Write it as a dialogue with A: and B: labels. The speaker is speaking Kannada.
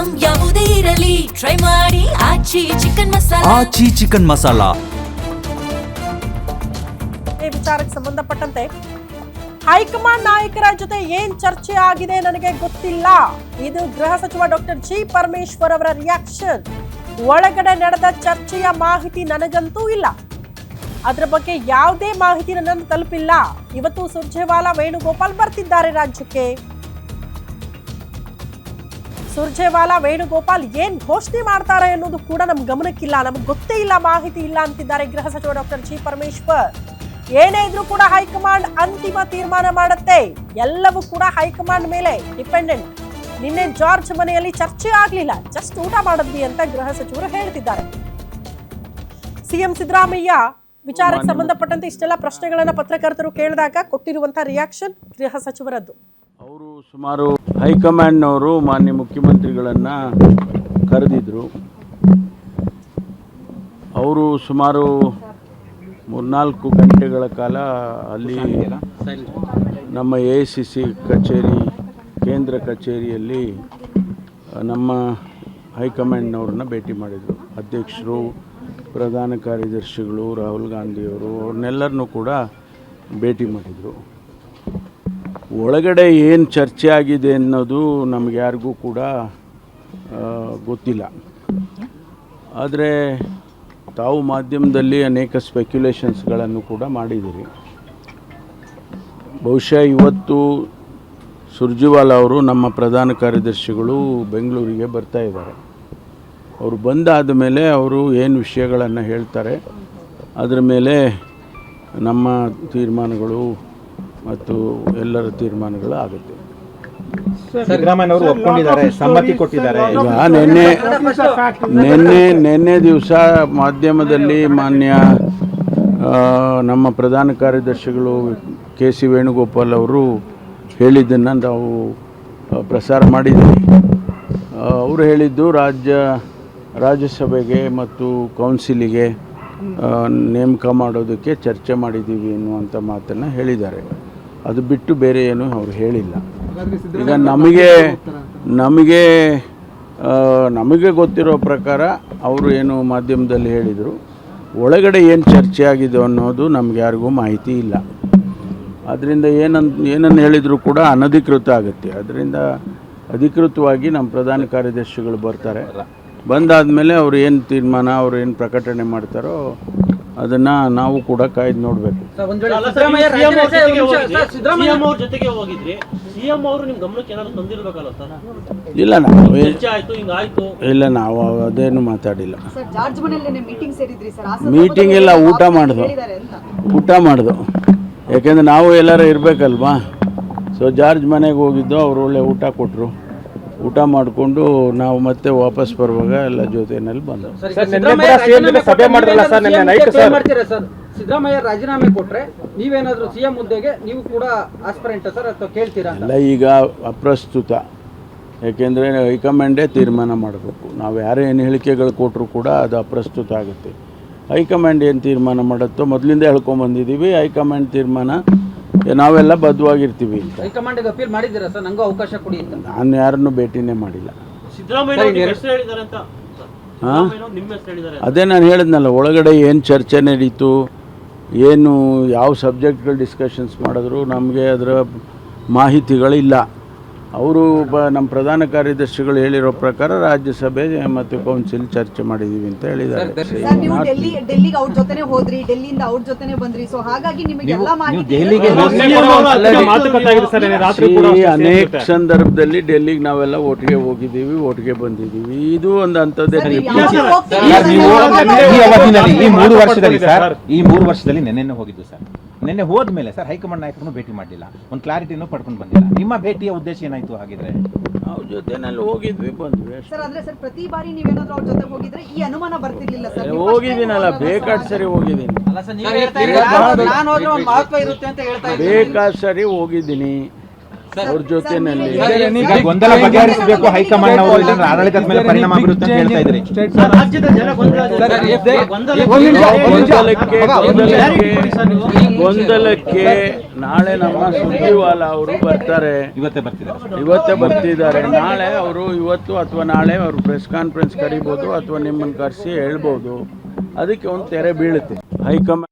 A: ಐಟಂ ಯಾವುದೇ ಇರಲಿ ಟ್ರೈ ಮಾಡಿ ಆಚಿ ಚಿಕನ್ ಮಸಾಲಾ.
B: ಆಚಿ ಚಿಕನ್ ಮಸಾಲಾ.
C: ಈ ವಿಚಾರಕ್ಕೆ ಸಂಬಂಧಪಟ್ಟಂತೆ ಹೈಕಮಾಂಡ್ ನಾಯಕರ ಜೊತೆ ಏನ್ ಚರ್ಚೆ ಆಗಿದೆ ನನಗೆ ಗೊತ್ತಿಲ್ಲ. ಇದು ಗೃಹ ಸಚಿವ ಡಾಕ್ಟರ್ ಜಿ ಪರಮೇಶ್ವರ್ ಅವರ ರಿಯಾಕ್ಷನ್. ಒಳಗಡೆ ನಡೆದ ಚರ್ಚೆಯ ಮಾಹಿತಿ ನನಗಂತೂ ಇಲ್ಲ. ಅದರ ಬಗ್ಗೆ ಯಾವುದೇ ಮಾಹಿತಿ ನನ್ನನ್ನು ತಲುಪಿಲ್ಲ. ಇವತ್ತು ಸುರ್ಜೇವಾಲಾ ವೇಣುಗೋಪಾಲ್ ಬರ್ತಿದ್ದಾರೆ ರಾಜ್ಯಕ್ಕೆ. ಸುರ್ಜೇವಾಲಾ ವೇಣುಗೋಪಾಲ್ ಏನ್ ಘೋಷಣೆ ಮಾಡ್ತಾರೆ ಅನ್ನೋದು ಕೂಡ ನಮ್ಗೆ ಗಮನಕ್ಕಿಲ್ಲ, ನಮ್ಗೆ ಗೊತ್ತೇ ಇಲ್ಲ, ಮಾಹಿತಿ ಇಲ್ಲ ಅಂತಿದ್ದಾರೆ ಗೃಹ ಸಚಿವ ಡಾಕ್ಟರ್ ಜಿ ಪರಮೇಶ್ವರ್. ಏನೇ ಇದ್ರೂ ಕೂಡ ಹೈಕಮಾಂಡ್ ಅಂತಿಮ ತೀರ್ಮಾನ ಮಾಡುತ್ತೆ. ಎಲ್ಲವೂ ಕೂಡ ಹೈಕಮಾಂಡ್ ಮೇಲೆ ಡಿಪೆಂಡೆಂಟ್. ನಿನ್ನೆ ಜಾರ್ಜ್ ಮನೆಯಲ್ಲಿ ಚರ್ಚೆ ಆಗ್ಲಿಲ್ಲ, ಜಸ್ಟ್ ಊಟ ಮಾಡಿದ್ವಿ ಅಂತ ಗೃಹ ಸಚಿವರು ಹೇಳ್ತಿದ್ದಾರೆ. ಸಿಎಂ ಸಿದ್ದರಾಮಯ್ಯ ವಿಚಾರಕ್ಕೆ ಸಂಬಂಧಪಟ್ಟಂತೆ ಇಷ್ಟೆಲ್ಲ ಪ್ರಶ್ನೆಗಳನ್ನ ಪತ್ರಕರ್ತರು ಕೇಳಿದಾಗ ಕೊಟ್ಟಿರುವಂತಹ ರಿಯಾಕ್ಷನ್ ಗೃಹ ಸಚಿವರದ್ದು.
D: ಅವರು ಸುಮಾರು ಹೈಕಮಾಂಡ್ನವರು ಮಾನ್ಯ ಮುಖ್ಯಮಂತ್ರಿಗಳನ್ನ ಕರೆದಿದ್ರು. ಅವರು ಸುಮಾರು 3-4 ಗಂಟೆಗಳ ಕಾಲ ಅಲ್ಲಿ ನಮ್ಮ AICC ಕಚೇರಿ, ಕೇಂದ್ರ ಕಚೇರಿಯಲ್ಲಿ ನಮ್ಮ ಹೈಕಮಾಂಡ್ನವ್ರನ್ನ ಭೇಟಿ ಮಾಡಿದರು. ಅಧ್ಯಕ್ಷರು, ಪ್ರಧಾನ ಕಾರ್ಯದರ್ಶಿಗಳು, ರಾಹುಲ್ ಗಾಂಧಿಯವರು, ಅವ್ರನ್ನೆಲ್ಲರನ್ನೂ ಕೂಡ ಭೇಟಿ ಮಾಡಿದರು. ಒಳಗಡೆ ಏನು ಚರ್ಚೆ ಆಗಿದೆ ಅನ್ನೋದು ನಮಗೆ ಯಾರಿಗೂ ಕೂಡ ಗೊತ್ತಿಲ್ಲ. ಆದರೆ ತಾವು ಮಾಧ್ಯಮದಲ್ಲಿ ಅನೇಕ ಸ್ಪೆಕ್ಯುಲೇಷನ್ಸ್ಗಳನ್ನು ಕೂಡ ಮಾಡಿದ್ದೀರಿ. ಬಹುಶಃ ಇವತ್ತು ಸುರ್ಜೇವಾಲಾ ಅವರು, ನಮ್ಮ ಪ್ರಧಾನ ಕಾರ್ಯದರ್ಶಿಗಳು ಬೆಂಗಳೂರಿಗೆ ಬರ್ತಾ ಇದ್ದಾರೆ. ಅವರು ಬಂದಾದ ಮೇಲೆ ಅವರು ಏನು ವಿಷಯಗಳನ್ನು ಹೇಳ್ತಾರೆ ಅದರ ಮೇಲೆ ನಮ್ಮ ತೀರ್ಮಾನಗಳು ಮತ್ತು ಎಲ್ಲರ ತೀರ್ಮಾನಗಳು ಆಗುತ್ತೆ.
E: ಸಿದ್ದರಾಮಯ್ಯನವರು ಒಪ್ಕೊಂಡಿದ್ದಾರೆ, ಸಮ್ಮತಿ ಕೊಟ್ಟಿದ್ದಾರೆ.
D: ಈಗ ನಿನ್ನೆ ದಿವಸ ಮಾಧ್ಯಮದಲ್ಲಿ ಮಾನ್ಯ ನಮ್ಮ ಪ್ರಧಾನ ಕಾರ್ಯದರ್ಶಿಗಳು KC ವೇಣುಗೋಪಾಲ್ ಅವರು ಹೇಳಿದ್ದನ್ನು ನಾವು ಪ್ರಸಾರ ಮಾಡಿದ್ದೀವಿ. ಅವರು ಹೇಳಿದ್ದು ರಾಜ್ಯಸಭೆಗೆ ಮತ್ತು ಕೌನ್ಸಿಲಿಗೆ ನೇಮಕ ಮಾಡೋದಕ್ಕೆ ಚರ್ಚೆ ಮಾಡಿದ್ದೀವಿ ಎನ್ನುವಂಥ ಮಾತನ್ನು ಹೇಳಿದ್ದಾರೆ. ಅದು ಬಿಟ್ಟು ಬೇರೆ ಏನು ಅವರು ಹೇಳಿಲ್ಲ. ಈಗ ನಮಗೆ ಗೊತ್ತಿರೋ ಪ್ರಕಾರ ಅವರು ಏನು ಮಾಧ್ಯಮದಲ್ಲಿ ಹೇಳಿದರು, ಒಳಗಡೆ ಏನು ಚರ್ಚೆ ಆಗಿದೆ ಅನ್ನೋದು ನಮ್ಗೆ ಯಾರಿಗೂ ಮಾಹಿತಿ ಇಲ್ಲ. ಅದರಿಂದ ಏನನ್ನು ಹೇಳಿದರೂ ಕೂಡ ಅನಧಿಕೃತ ಆಗುತ್ತೆ. ಅದರಿಂದ ಅಧಿಕೃತವಾಗಿ ನಮ್ಮ ಪ್ರಧಾನ ಕಾರ್ಯದರ್ಶಿಗಳು ಬರ್ತಾರೆ. ಬಂದಾದಮೇಲೆ ಅವರು ಏನು ತೀರ್ಮಾನ, ಅವರು ಏನು ಪ್ರಕಟಣೆ ಮಾಡ್ತಾರೋ ಅದನ್ನು ನಾವು ಕೂಡ ಕಾಯ್ದು ನೋಡಬೇಕು. ಇಲ್ಲ, ನಾವು ಅದೇನು ಮಾತಾಡಿಲ್ಲ. ಮೀಟಿಂಗ್ ಎಲ್ಲ ಊಟ ಮಾಡ್ದು ಯಾಕೆಂದರೆ ನಾವು ಎಲ್ಲರೂ ಇರಬೇಕಲ್ವಾ. ಸೊ ಜಾರ್ಜ್ ಮನೆಗೆ ಹೋಗಿದ್ದು, ಅವರು ಒಳ್ಳೆ ಊಟ ಕೊಟ್ಟರು. ಊಟ ಮಾಡಿಕೊಂಡು ನಾವು ಮತ್ತೆ ವಾಪಸ್ ಬರುವಾಗ ಎಲ್ಲ ಜೊತೆಯಲ್ಲಿ ಬಂದವು.
F: ಸಿದ್ದರಾಮಯ್ಯ ರಾಜೀನಾಮೆ ಕೊಟ್ರೆ ನೀವೇನಾದ್ರೂ CM ಹುದ್ದೆಗೆ ನೀವು ಕೂಡ ಆಸ್ಪರೆಂಟ್ ಸರ್ ಅಥವಾ ಕೇಳ್ತೀರಾ?
D: ಅಲ್ಲ, ಈಗ ಅಪ್ರಸ್ತುತ. ಯಾಕೆಂದರೆ ಹೈಕಮಾಂಡೇ ತೀರ್ಮಾನ ಮಾಡಬೇಕು. ನಾವು ಯಾರೇ ಏನು ಹೇಳಿಕೆಗಳು ಕೊಟ್ಟರು ಕೂಡ ಅದು ಅಪ್ರಸ್ತುತ ಆಗುತ್ತೆ. ಹೈಕಮಾಂಡ್ ಏನು ತೀರ್ಮಾನ ಮಾಡುತ್ತೋ ಮೊದಲಿಂದ ಹೇಳ್ಕೊಂಬಂದಿದ್ದೀವಿ. ಹೈಕಮಾಂಡ್ ತೀರ್ಮಾನ ನಾವೆಲ್ಲ ಬದ್ಧವಾಗಿರ್ತೀವಿ ಅಂತ.
F: ಹೈಕಮಾಂಡ್ಗೆ ಅಪೀಲ್ ಮಾಡಿದ್ದೀರಾ ಸರ್, ನನಗೂ ಅವಕಾಶ ಕೊಡಿ ಅಂತ?
D: ನಾನು ಯಾರನ್ನು ಭೇಟಿನೇ ಮಾಡಿಲ್ಲ. ಅದೇ ನಾನು ಹೇಳಿದ್ನಲ್ಲ, ಒಳಗಡೆ ಏನು ಚರ್ಚೆ ನಡೀತು, ಏನು ಯಾವ ಸಬ್ಜೆಕ್ಟ್ಗಳು ಡಿಸ್ಕಷನ್ಸ್ ಮಾಡಿದ್ರು ನಮಗೆ ಅದರ ಮಾಹಿತಿಗಳಿಲ್ಲ. ಅವರು ನಮ್ಮ ಪ್ರಧಾನ ಕಾರ್ಯದರ್ಶಿಗಳು ಹೇಳಿರೋ ಪ್ರಕಾರ ರಾಜ್ಯಸಭೆ ಮತ್ತು ಕೌನ್ಸಿಲ್ ಚರ್ಚೆ ಮಾಡಿದ್ದೀವಿ ಅಂತ ಹೇಳಿದ್ದಾರೆ. ಅನೇಕ ಸಂದರ್ಭದಲ್ಲಿ ಡೆಲ್ಲಿಗೆ ನಾವೆಲ್ಲ ಒಟ್ಟಿಗೆ ಹೋಗಿದ್ದೀವಿ, ಒಟ್ಟಿಗೆ ಬಂದಿದ್ದೀವಿ. ಇದು ಒಂದು ಅಂಥದ್ದೇ.
E: ಈ 3 ವರ್ಷದಲ್ಲಿ ನೆನ್ನೆ ಹೋಗಿದ್ದು ಸರ್. ನಿನ್ನೆ ಹೋದ್ಮೇಲೆ ಸರ್ ಹೈಕಮಾಂಡ್ ನಾಯಕರನ್ನು ಭೇಟಿ ಮಾಡಲಿಲ್ಲ, ಒಂದು ಕ್ಲಾರಿಟಿನೂ ಪಡ್ಕೊಂಡು ಬಂದಿಲ್ಲ. ನಿಮ್ಮ ಭೇಟಿಯ ಉದ್ದೇಶ ಏನಾಯ್ತು ಹಾಗಿದ್ರೆ?
D: ಅವ್ರ ಜೊತೆನಲ್ಲಿ ಹೋಗಿದ್ವಿ, ಬಂದ್ವಿ
G: ಸರ್. ಅಂದ್ರೆ ಸರ್ ಪ್ರತಿ ಬಾರಿ ನೀವೇನಾದ್ರೂ ಅವ್ರ ಜೊತೆ ಹೋಗಿದ್ರೆ ಈ ಅನುಮಾನ ಬರ್ತಿರ್ಲಿಲ್ಲ ಸರ್?
D: ಹೋಗಿದ್ದೀನಲ್ಲ, ಬೇಕಾದ ಸರಿ ಹೋಗಿದ್ದೀನಿ, ಬೇಕಾದ ಸರಿ ಹೋಗಿದ್ದೀನಿ ಅವ್ರ ಜೊತೆನಲ್ಲಿ.
E: ಗೊಂದಲ ಬಗೆಹರಿಸಬೇಕು ಹೈಕಮಾಂಡ್ ಅವರು, ಇಲ್ಲಾಂದ್ರೆ ಆಡಳಿತದ ಮೇಲೆ ಪರಿಣಾಮ ಬೀರುತ್ತೆ ಅಂತ ಹೇಳ್ತಾ ಇದ್ರಿ.
D: ಗೊಂದಲಕ್ಕೆ ನಾಳೆ ನಮ್ಮ ಸುರ್ಜೇವಾಲಾ ಅವರು ಬರ್ತಾರೆ,
E: ಇವತ್ತೇ ಬರ್ತಿದ್ದಾರೆ.
D: ಇವತ್ತೇ ಬರ್ತಿದ್ದಾರೆ. ನಾಳೆ ಅವರು ಇವತ್ತು ಅಥವಾ ನಾಳೆ ಅವರು ಪ್ರೆಸ್ ಕಾನ್ಫರೆನ್ಸ್ ಕರಿಬೋದು ಅಥವಾ ನಿಮ್ಮನ್ನು ಕರೆಸಿ ಹೇಳ್ಬೋದು. ಅದಕ್ಕೆ ಒಂದು ತೆರೆ ಬೀಳುತ್ತೆ. ಹೈಕಮಾಂಡ್